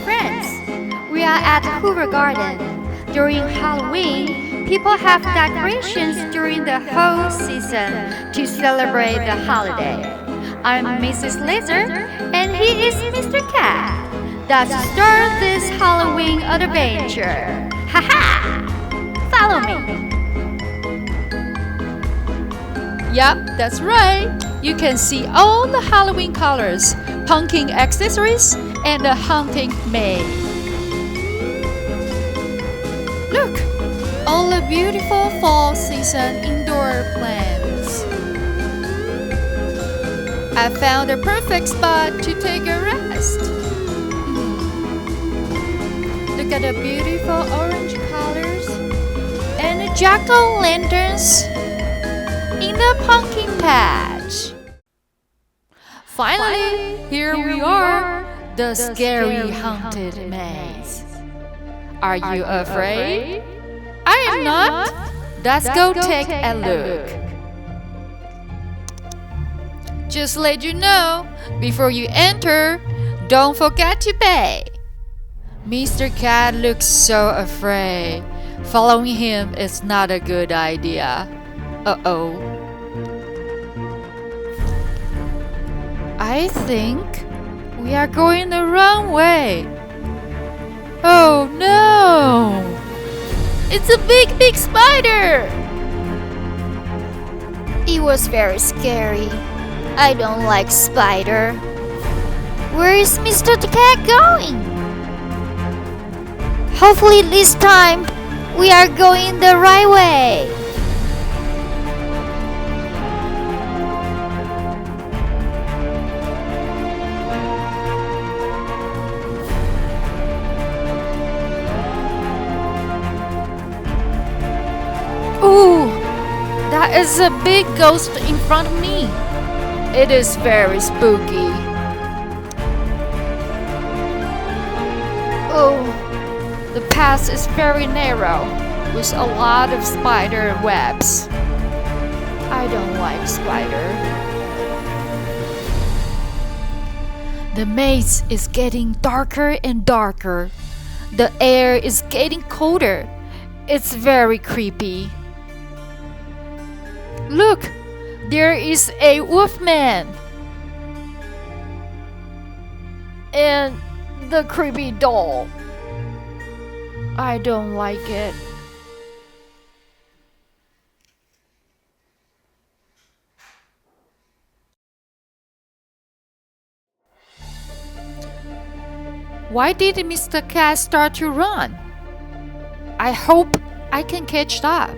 friends. We are at Hoover Gardens. During Halloween, people have decorations during the whole season to celebrate the holiday. I'm Mrs. Lizard, and he is Mr. Cat. Let's start this Halloween adventure. Haha! Follow me. Yep, that's right. You can see all the Halloween colors, pumpkin accessories, and the haunting maid. Look, all the beautiful fall season indoor plants. I found the perfect spot to take a rest. Look at the beautiful orange colors and the jack-o'-lanterns in the pumpkin patch. Finally, here we are, the scary haunted maze. Are you afraid? I am not. Let's go take a look. Just let you know, before you enter, don't forget to pay. Mr. Cat looks so afraid. Following him is not a good idea. Uh-oh. I think we are going the wrong way. Oh no! It's a big spider! It was very scary. I don't like spider. Where is Mr. Cat going? Hopefully this time we are going the right way. Ooh, that is a big ghost in front of me. It is very spooky. Oh, the path is very narrow with a lot of spider webs. I don't like spider. The maze is getting darker and darker. The air is getting colder. It's very creepy. Look, there is a wolfman. And the creepy doll. I don't like it. Why did Mr. Cat start to run? I hope I can catch up.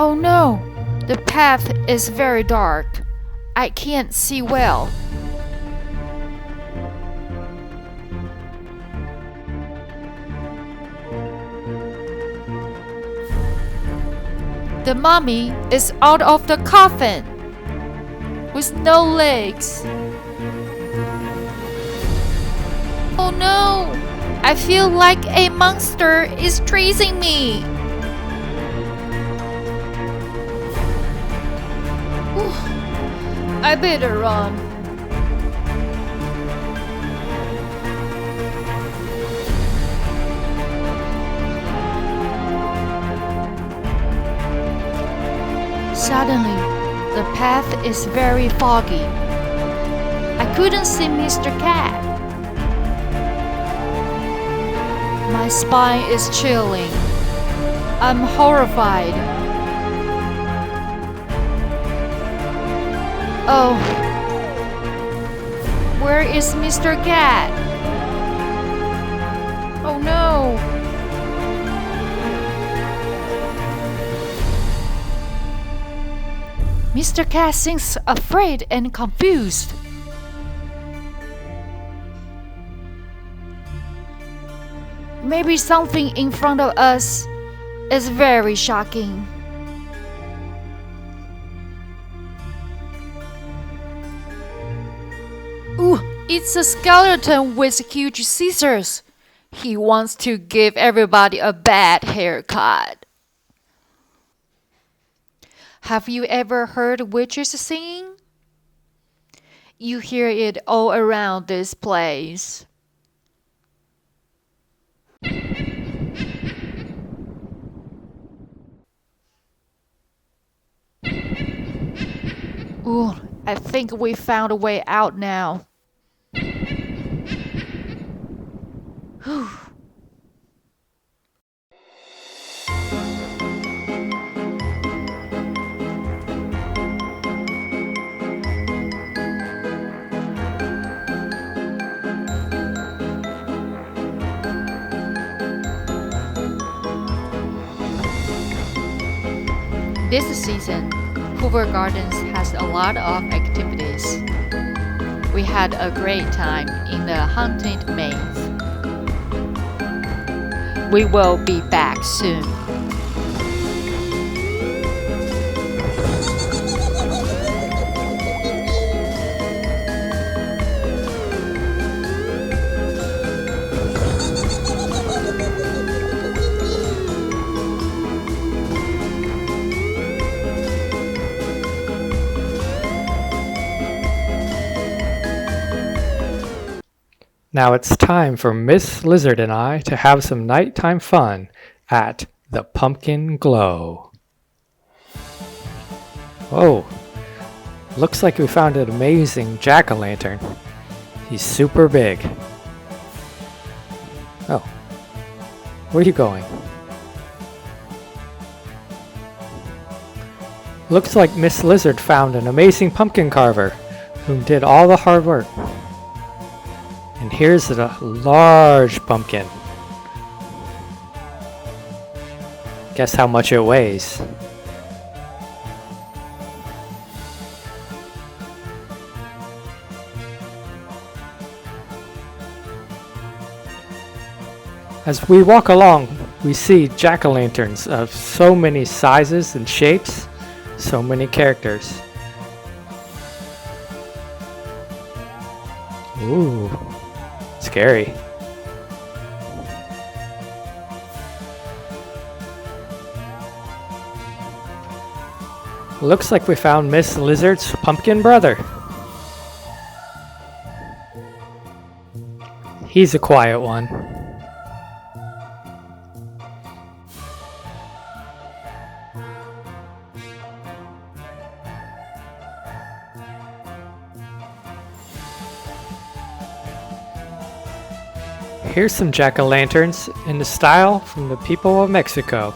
Oh no, the path is very dark. I can't see well. The mummy is out of the coffin with no legs. Oh no! I feel like a monster is chasing me. I better run. Suddenly, the path is very foggy. I couldn't see Mr. Cat. My spine is chilling. I'm horrified. Oh, where is Mr. Cat? Oh no! Mr. Cat seems afraid and confused. Maybe something in front of us is very shocking. Ooh, it's a skeleton with huge scissors. He wants to give everybody a bad haircut. Have you ever heard witches singing? You hear it all around this place. Ooh, I think we found a way out now. Whew. This season, Hoover Gardens has a lot of activities. We had a great time in the haunted maze. We will be back soon. Now it's time for Miss Lizard and I to have some nighttime fun at the Pumpkin Glow. Whoa, looks like we found an amazing jack-o'-lantern. He's super big. Oh, where are you going? Looks like Miss Lizard found an amazing pumpkin carver who did all the hard work. And here's a large pumpkin. Guess how much it weighs? As we walk along, we see jack-o'-lanterns of so many sizes and shapes, so many characters. Ooh. Scary. Looks like we found Miss Lizard's pumpkin brother. He's a quiet one. Here's some jack-o'-lanterns in the style from the people of Mexico.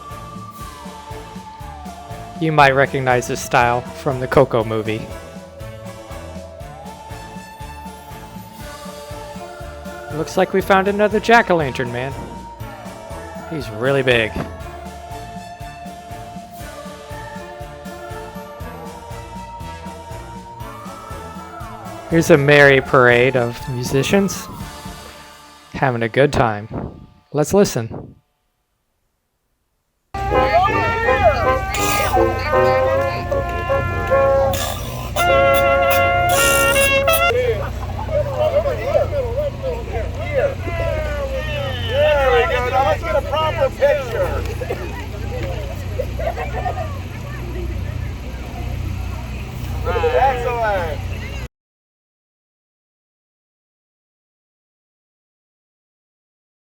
You might recognize this style from the Coco movie. Looks like we found another jack-o'-lantern man. He's really big. Here's a merry parade of musicians having a good time. Let's listen. Let's get a proper picture. Excellent.